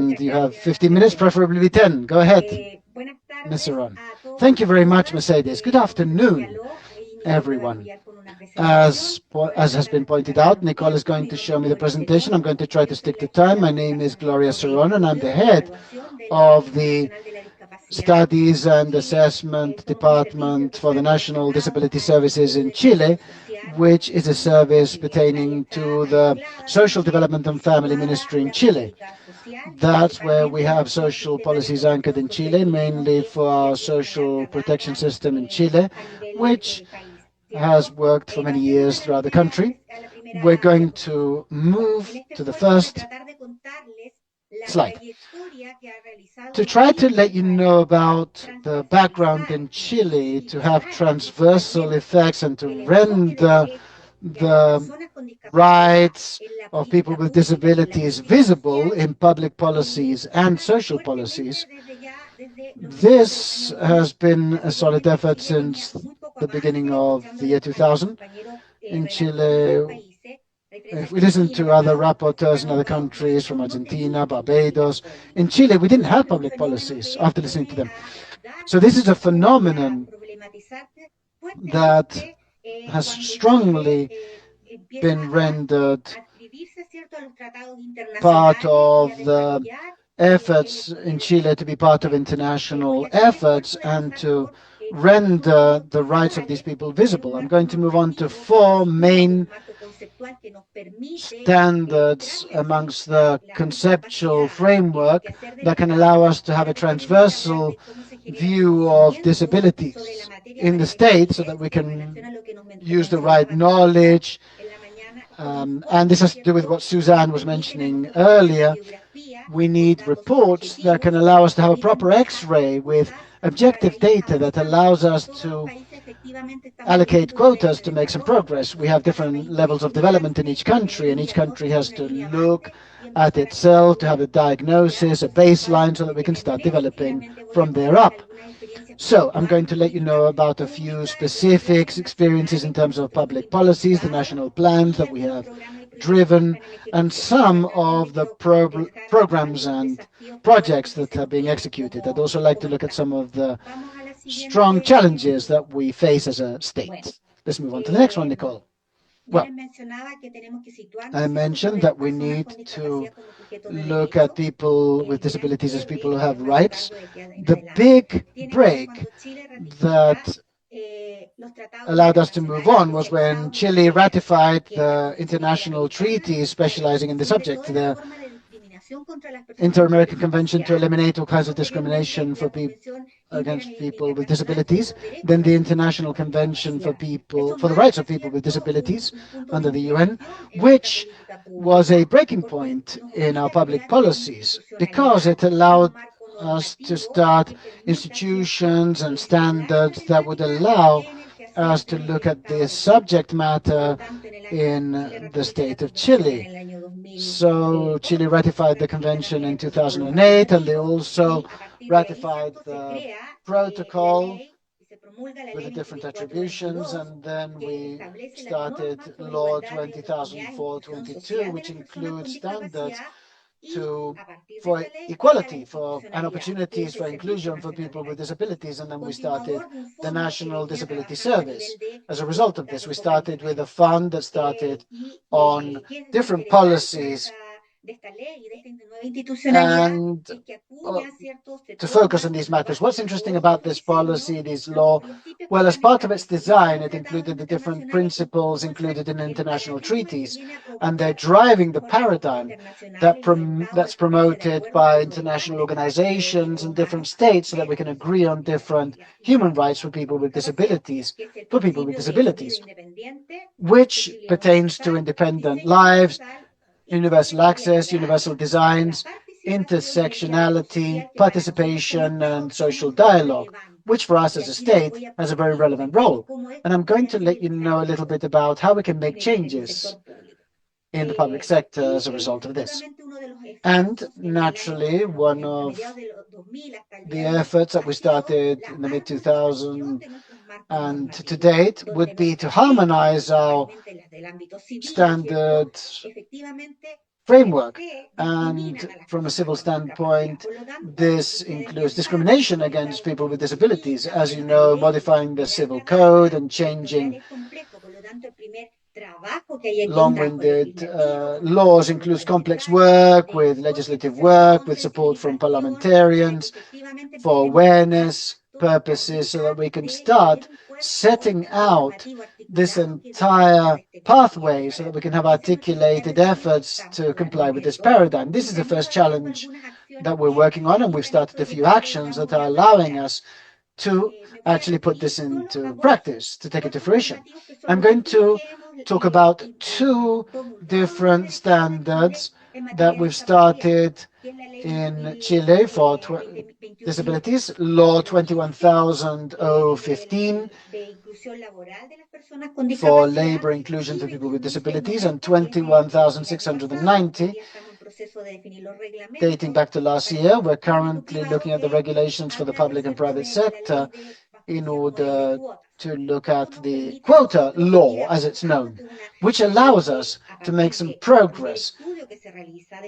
and you have 15 minutes, preferably 10. Go ahead, Ms. Saron. Thank you very much, Mercedes. Good afternoon, everyone. As has been pointed out, Nicole is going to show me the presentation. I'm going to try to stick to time. My name is Gloria Saron, and I'm the head of the Studies and Assessment Department for the National Disability Services in Chile, which is a service pertaining to the Social Development and Family Ministry in Chile. That's where we have social policies anchored in Chile, mainly for our social protection system in Chile, which has worked for many years throughout the country. We're going to move to the first slide to try to let you know about the background in Chile, to have transversal effects and to render the rights of people with disabilities visible in public policies and social policies. This has been a solid effort since the beginning of the year 2000. In Chile, if we listen to other rapporteurs in other countries from Argentina, Barbados, in Chile, we didn't have public policies after listening to them. So this is a phenomenon that has strongly been rendered part of the efforts in Chile to be part of international efforts and to render the rights of these people visible. I'm going to move on to four main standards amongst the conceptual framework that can allow us to have a transversal view of disabilities in the state so that we can use the right knowledge. And this has to do with what Suzanne was mentioning earlier. We need reports that can allow us to have a proper X-ray with objective data that allows us to allocate quotas to make some progress. We have different levels of development in each country, and each country has to look at itself to have a diagnosis, a baseline, so that we can start developing from there up. So I'm going to let you know about a few specific experiences in terms of public policies, the national plans that we have driven, and some of the programs and projects that are being executed. I'd also like to look at some of the strong challenges that we face as a state. Let's move on to the next one, Nicole. Well, I mentioned that we need to look at people with disabilities as people who have rights. The big break that allowed us to move on was when Chile ratified the international treaty specializing in the subject, the Inter-American Convention to eliminate all kinds of discrimination for against people with disabilities, then the International Convention for the Rights of People with Disabilities under the UN, which was a breaking point in our public policies because it allowed us to start institutions and standards that would allow us to look at the subject matter in the state of Chile. So Chile ratified the convention in 2008, and they also ratified the protocol with the different attributions, and then we started Law 20,422, which includes standards for equality and opportunities for inclusion for people with disabilities, and then we started the National Disability Service. As a result of this, we started with a fund that started on different policies and to focus on these matters. What's interesting about this policy, this law? Well, as part of its design, it included the different principles included in international treaties, and they're driving the paradigm that's promoted by international organizations and different states so that we can agree on different human rights for people with disabilities, which pertains to independent lives, universal access, universal designs, intersectionality, participation, and social dialogue, which for us as a state has a very relevant role. And I'm going to let you know a little bit about how we can make changes in the public sector as a result of this. And naturally, one of the efforts that we started in the mid-2000s and to date would be to harmonize our standards framework. And from a civil standpoint, this includes discrimination against people with disabilities. As you know, modifying the civil code and changing long-winded laws includes complex work with legislative work, with support from parliamentarians for awareness purposes, so that we can start setting out this entire pathway so that we can have articulated efforts to comply with this paradigm. This is the first challenge that we're working on, and we've started a few actions that are allowing us to actually put this into practice, to take it to fruition. I'm going to talk about two different standards that we've started in Chile for disabilities, Law 21,015 for labor inclusion for people with disabilities, and 21,690 dating back to last year. We're currently looking at the regulations for the public and private sector in order to look at the quota law, as it's known, which allows us to make some progress.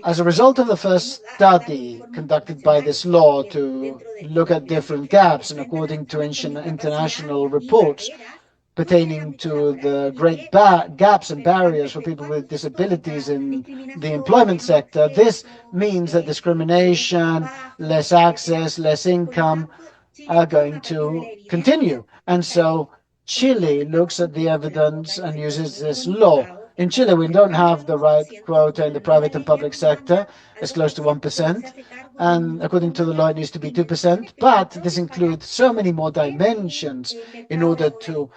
As a result of the first study conducted by this law to look at different gaps, and according to international reports pertaining to the great gaps and barriers for people with disabilities in the employment sector, this means that discrimination, less access, less income are going to continue. And so Chile looks at the evidence and uses this law. In Chile, we don't have the right quota in the private and public sector. It's close to 1%. And according to the law, it needs to be 2%. But this includes so many more dimensions in order to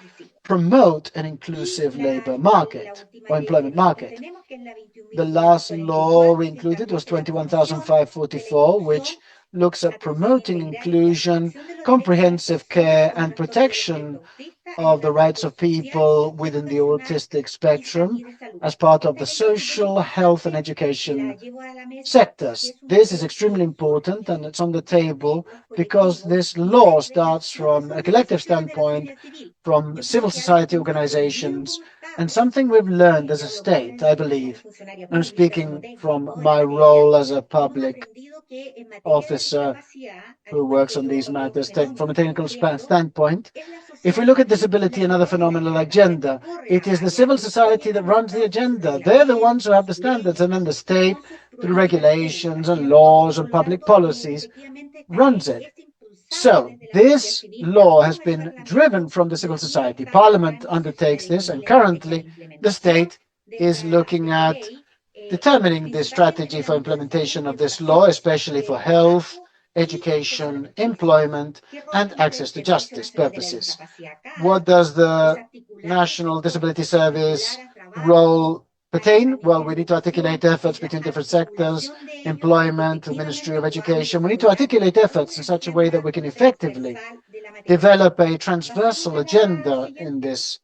promote an inclusive labor market or employment market. The last law we included was 21,544, which looks at promoting inclusion, comprehensive care, and protection of the rights of people within the autistic spectrum as part of the social, health, and education sectors. This is extremely important, and it's on the table because this law starts from a collective standpoint, from civil society organizations, and something we've learned as a state, I believe. I'm speaking from my role as a public officer who works on these matters from a technical standpoint. If we look at disability and other phenomena like gender, it is the civil society that runs the agenda. They're the ones who have the standards, and then the state, through regulations and laws and public policies, runs it. So this law has been driven from the civil society. Parliament undertakes this, and currently the state is looking at determining the strategy for implementation of this law, especially for health, education, employment, and access to justice purposes. What does the National Disability Service role pertain? Well, we need to articulate efforts between different sectors, employment, the Ministry of Education. We need to articulate efforts in such a way that we can effectively develop a transversal agenda in this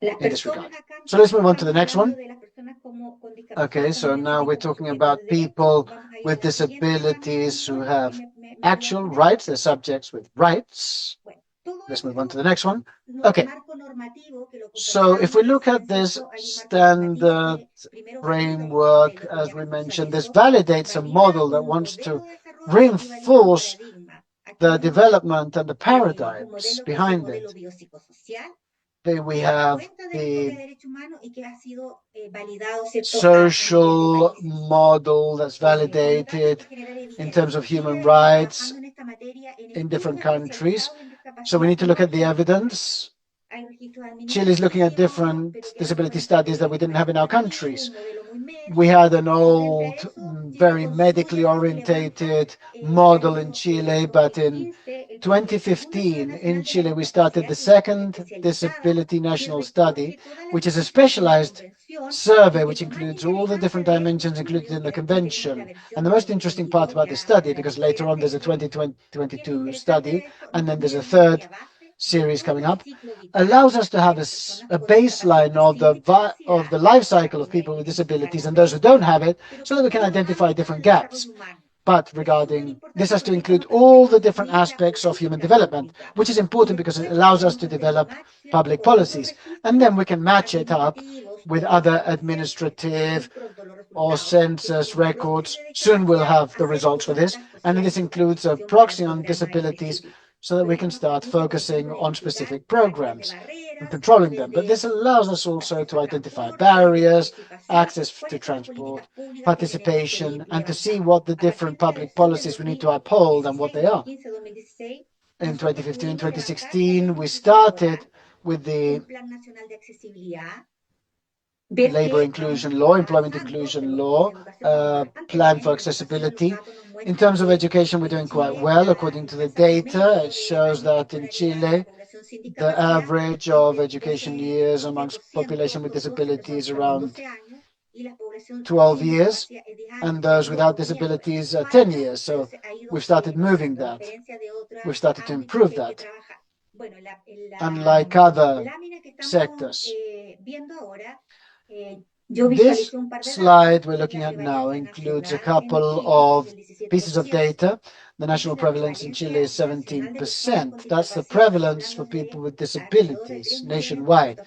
regard. So let's move on to the next one. Okay, so now we're talking about people with disabilities who have actual rights. They're subjects with rights. Let's move on to the next one. Okay, so if we look at this standard framework, as we mentioned, this validates a model that wants to reinforce the development and the paradigms behind it. We have the social model that's validated in terms of human rights in different countries. So we need to look at the evidence. Chile is looking at different disability studies that we didn't have in our countries. We had an old, very medically orientated model in Chile, but in 2015 in Chile, we started the second disability national study, which is a specialized survey which includes all the different dimensions included in the convention. And the most interesting part about this study, because later on there's a 2022 study, and then there's a third series coming up, allows us to have a baseline of the life cycle of people with disabilities and those who don't have it, so that we can identify different gaps. But regarding this has to include all the different aspects of human development, which is important because it allows us to develop public policies. And then we can match it up with other administrative or census records. Soon we'll have the results for this, and this includes a proxy on disabilities so that we can start focusing on specific programs and controlling them. But this allows us also to identify barriers, access to transport, participation, and to see what the different public policies we need to uphold and what they are. In 2015, 2016, we started with the labor inclusion law, employment inclusion law, plan for accessibility. In terms of education, we're doing quite well. According to the data, it shows that in Chile, the average of education years amongst population with disabilities around 12 years, and those without disabilities 10 years. So we've started moving that. We've started to improve that. Unlike other sectors. This slide we're looking at now includes a couple of pieces of data. The national prevalence in Chile is 17%. That's the prevalence for people with disabilities nationwide.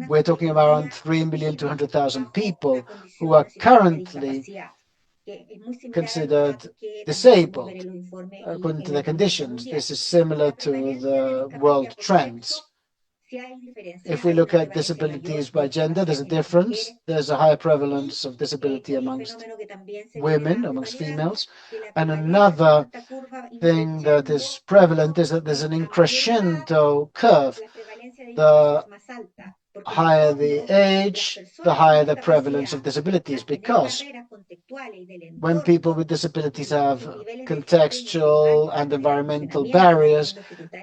We're talking about around 3,200,000 people who are currently considered disabled according to their conditions. This is similar to the world trends. If we look at disabilities by gender, there's a difference. There's a higher prevalence of disability amongst women, amongst females. And another thing that is prevalent is that there's an increscendo curve. The higher the age, the higher the prevalence of disabilities, because when people with disabilities have contextual and environmental barriers,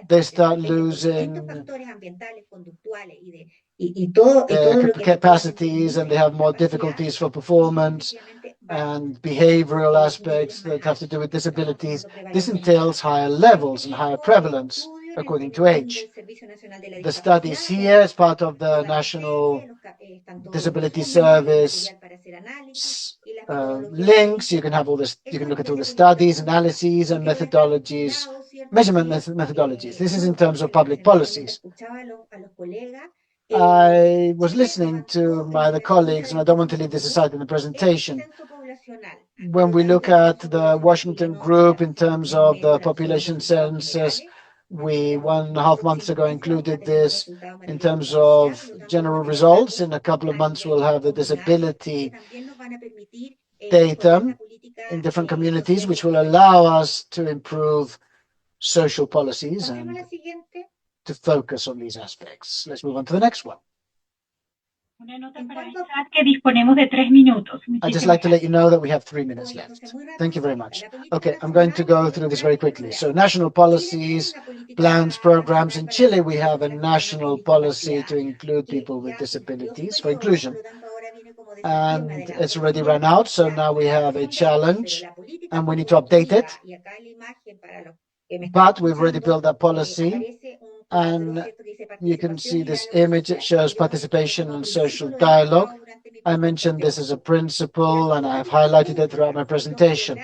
they start losing their capacities and they have more difficulties for performance and behavioral aspects that have to do with disabilities. This entails higher levels and higher prevalence according to age. The studies here, as part of the National Disability Service links, you can have all this. You can look at all the studies, analyses, and methodologies, measurement methodologies. This is in terms of public policies. I was listening to my other colleagues, and I don't want to leave this aside in the presentation. When we look at the Washington group in terms of the population census, we 1.5 months ago included this in terms of general results. In a couple of months, we'll have the disability data in different communities, which will allow us to improve social policies and to focus on these aspects. Let's move on to the next one. I'd just like to let you know that we have 3 minutes left. Thank you very much. Okay, I'm going to go through this very quickly. So national policies, plans, programs. In Chile, we have a national policy to include people with disabilities for inclusion. And it's already run out, so now we have a challenge and we need to update it. But we've already built that policy, and you can see this image. It shows participation and social dialogue. I mentioned this as a principle, and I've highlighted it throughout my presentation.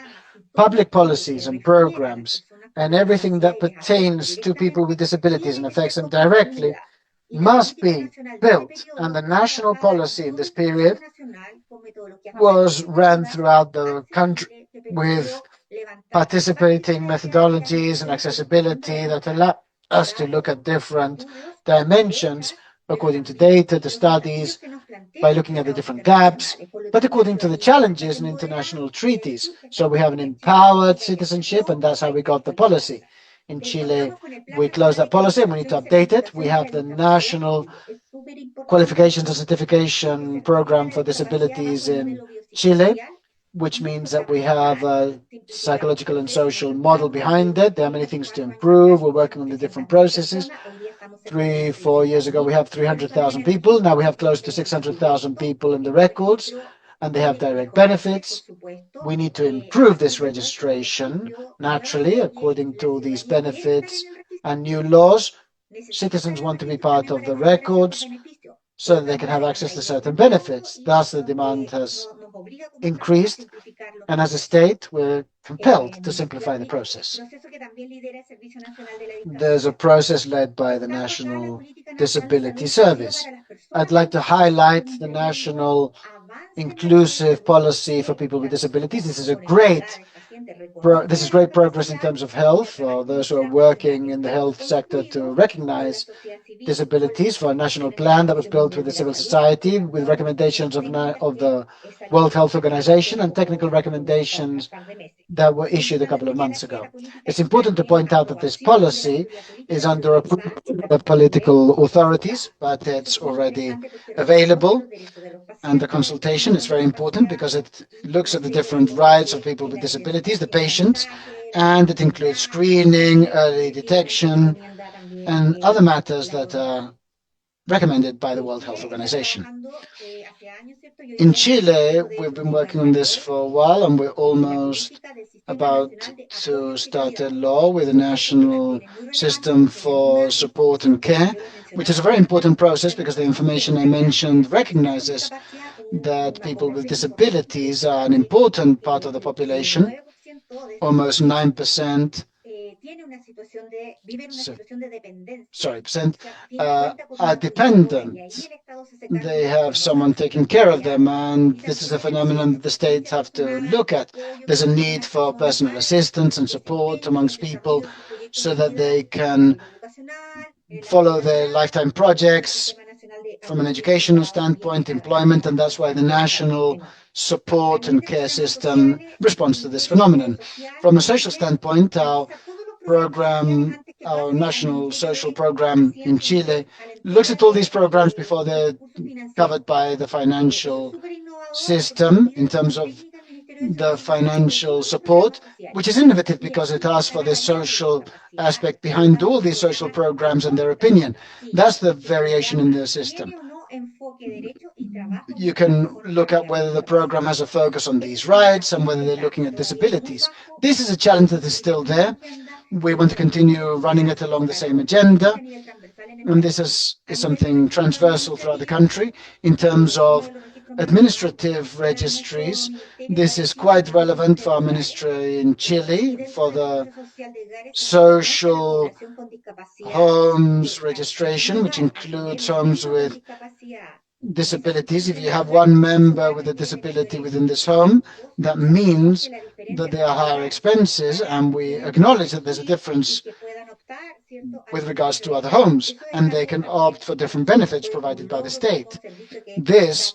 Public policies and programs and everything that pertains to people with disabilities and affects them directly must be built. And the national policy in this period was ran throughout the country with participating methodologies and accessibility that allow us to look at different dimensions according to data, the studies, by looking at the different gaps, but according to the challenges in international treaties. So we have an empowered citizenship, and that's how we got the policy. In Chile, we closed that policy and we need to update it. We have the National Qualifications and Certification Program for Disabilities in Chile, which means that we have a psychological and social model behind it. There are many things to improve. We're working on the different processes. 3-4 years ago, we have 300,000 people. Now we have close to 600,000 people in the records, and they have direct benefits. We need to improve this registration, naturally, according to these benefits and new laws. Citizens want to be part of the records so that they can have access to certain benefits. Thus, the demand has increased, and as a state, we're compelled to simplify the process. There's a process led by the National Disability Service. I'd like to highlight the National Inclusive Policy for People with Disabilities. This is great progress in terms of health for those who are working in the health sector to recognize disabilities, for a national plan that was built with the civil society with recommendations of the World Health Organization and technical recommendations that were issued a couple of months ago. It's important to point out that this policy is under approval of political authorities, but it's already available. And the consultation is very important because it looks at the different rights of people with disabilities, the patients, and it includes screening, early detection, and other matters that are recommended by the World Health Organization. In Chile, we've been working on this for a while, and we're almost about to start a law with a national system for support and care, which is a very important process because the information I mentioned recognizes that people with disabilities are an important part of the population. Almost 9% so, percent are dependent. They have someone taking care of them, and this is a phenomenon that the states have to look at. There's a need for personal assistance and support amongst people so that they can follow their lifetime projects from an educational standpoint, employment, and that's why the national support and care system responds to this phenomenon. From a social standpoint, our national social program in Chile looks at all these programs before they're covered by the financial system in terms of the financial support, which is innovative because it asks for the social aspect behind all these social programs and their opinion. That's the variation in the system. You can look at whether the program has a focus on these rights and whether they're looking at disabilities. This is a challenge that is still there. We want to continue running it along the same agenda, and this is something transversal throughout the country. In terms of administrative registries, this is quite relevant for our ministry in Chile, for the social homes registration, which includes homes with disabilities. If you have one member with a disability within this home, that means that there are higher expenses, and we acknowledge that there's a difference with regards to other homes, and they can opt for different benefits provided by the state. This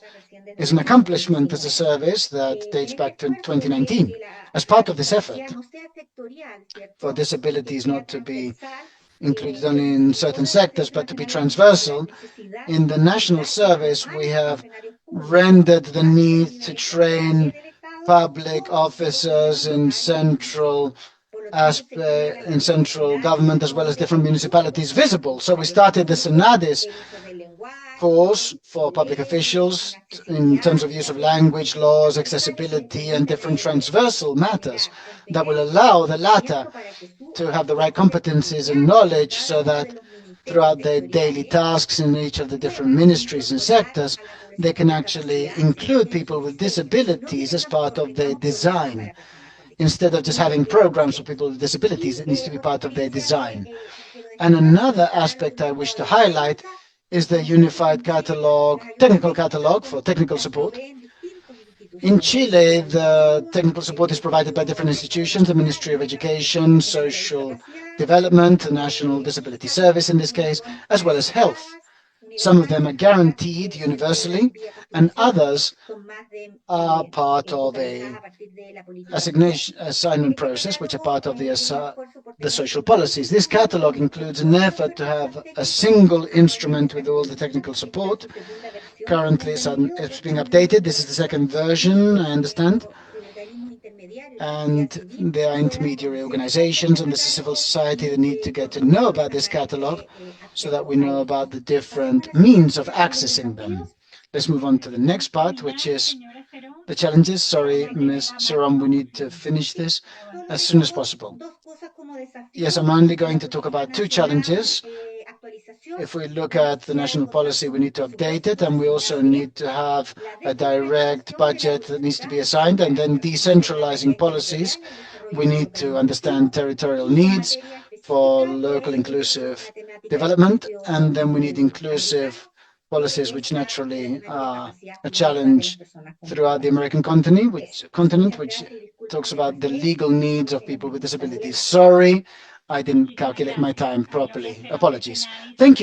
is an accomplishment as a service that dates back to 2019. As part of this effort for disabilities not to be included only in certain sectors, but to be transversal, in the national service, we have rendered the need to train public officers in central government as well as different municipalities visible. So we started the Senadis course for public officials in terms of use of language, laws, accessibility, and different transversal matters that will allow the latter to have the right competencies and knowledge so that throughout their daily tasks in each of the different ministries and sectors, they can actually include people with disabilities as part of their design. Instead of just having programs for people with disabilities, it needs to be part of their design. And another aspect I wish to highlight is the unified technical catalog for technical support. In Chile, the technical support is provided by different institutions, the Ministry of Education, Social Development, the National Disability Service in this case, as well as health. Some of them are guaranteed universally, and others are part of a assignment process, which are part of the social policies. This catalog includes an effort to have a single instrument with all the technical support. Currently, it's being updated. This is the second version, I understand. And there are intermediary organizations and the civil society that need to get to know about this catalog so that we know about the different means of accessing them. Let's move on to the next part, which is the challenges. Sorry, Ms. Saram, we need to finish this as soon as possible. Yes, I'm only going to talk about two challenges. If we look at the national policy, we need to update it, and we also need to have a direct budget that needs to be assigned, and then decentralizing policies. We need to understand territorial needs for local inclusive development, and then we need inclusive policies, which naturally are a challenge throughout the American continent, which talks about the legal needs of people with disabilities. Sorry, I didn't calculate my time properly. Apologies. Thank you.